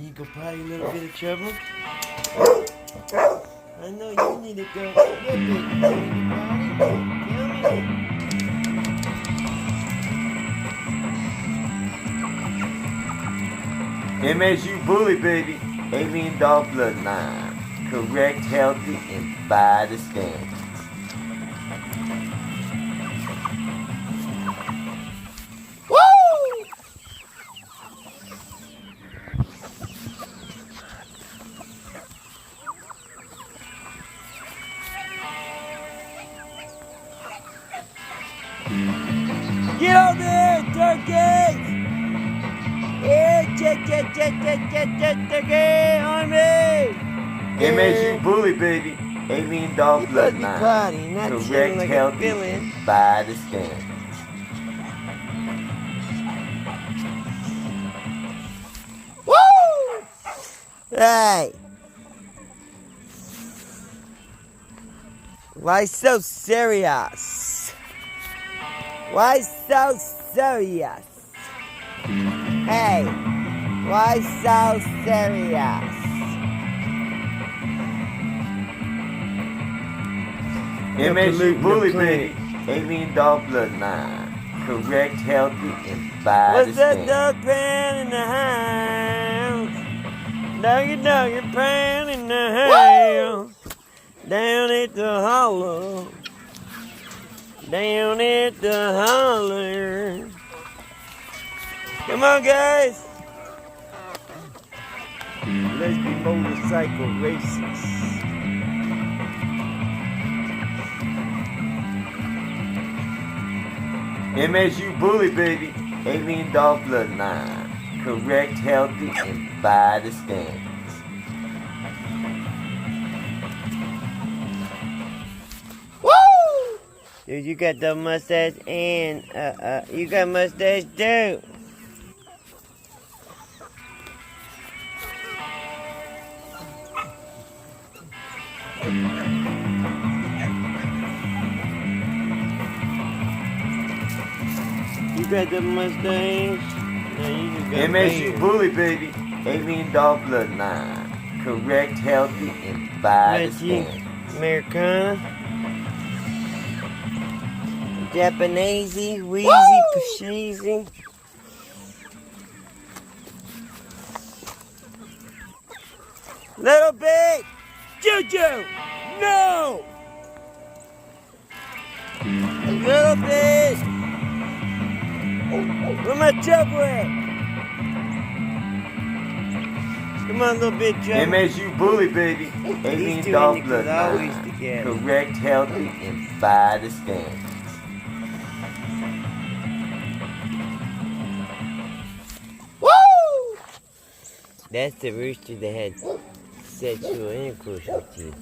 need to go potty, a little bit of trouble? I know you need to go a little bit. You need to potty? Tell me. MsuBully, baby. Alien dog bloodline. Correct, healthy, and by the standards. Woo! Get on there, turkey! Yeah, turkey on me! MsuBully, baby. Alien dog bloodline. Potty, not correct, like healthy, and by the standards. Woo! Hey! Why so serious? Why so serious? Hey, why so serious? MsuBully, baby. Alien dog bloodline. Correct, healthy, and by What's the that standards. dog pound in the house? Doggy pound in the house. Down at the hollow. Down at the holler. Come on, guys. Let's be motorcycle racers. MsuBully, baby. Alien dog bloodline. Correct, healthy, and by the standards. Woo! Dude, you got the mustache and you got mustache too. You got the mustache. No, you just got MsuBully, baby. Alien dog bloodline. Correct, healthy, and by the standards. Americana. Japanesey, wheezy, pasheezy. Little bit. Juju. No. A little bit. Where my trouble at? Come on, little bit, trouble. MsuBully, baby. Alien dog always bloodline. together. Correct, healthy, and by the standards. Woo! That's the rooster that had sexual intercourse with you.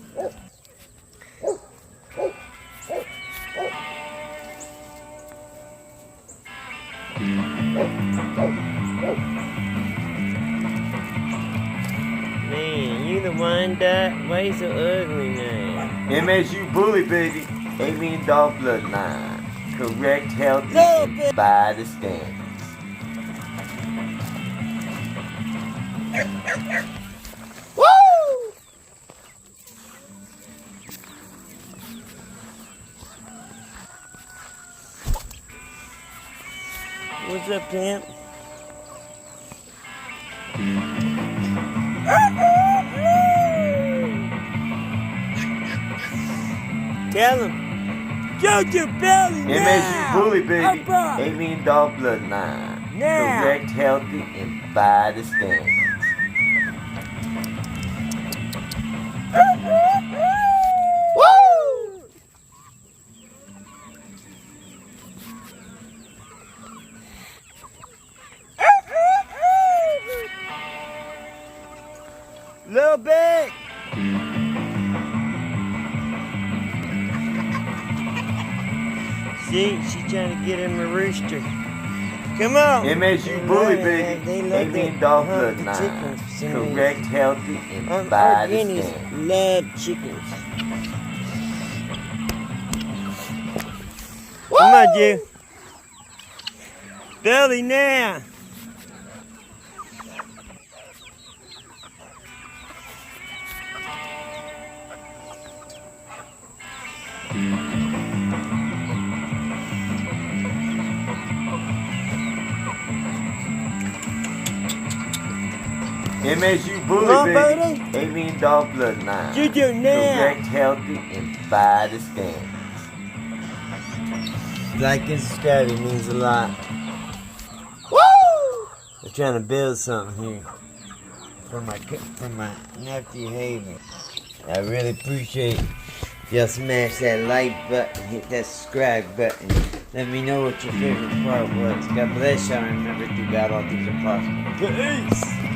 Man, you the Wyandotte? Why you so ugly now? MsuBully, baby. Alien dog bloodline. Correct, healthy, Little and bit. by the standards. Woo! What's up, pimp? Tell him. Jojo belly now. MsuBully, baby. Upper. Alien dog bloodline. Now. Correct, healthy, and by the standards. Woo! Little bit. See, she's trying to get him a rooster. Come on. MsuBully, baby. They love Alien dog the bloodline. chickens for some Correct, healthy, and by Our the guineas standards. love chickens. Come on, Jew. Belly now. MsuBully, Come on, baby. buddy. Alien dog bloodline. You do now. Correct, healthy, and by the standards. Like and subscribing means a lot. Woo! We're trying to build something here for my nephew Hayden. I really appreciate y'all smash that like button, hit that subscribe button. Let me know what your favorite part was. God bless y'all, and remember, through God all things are possible. Peace!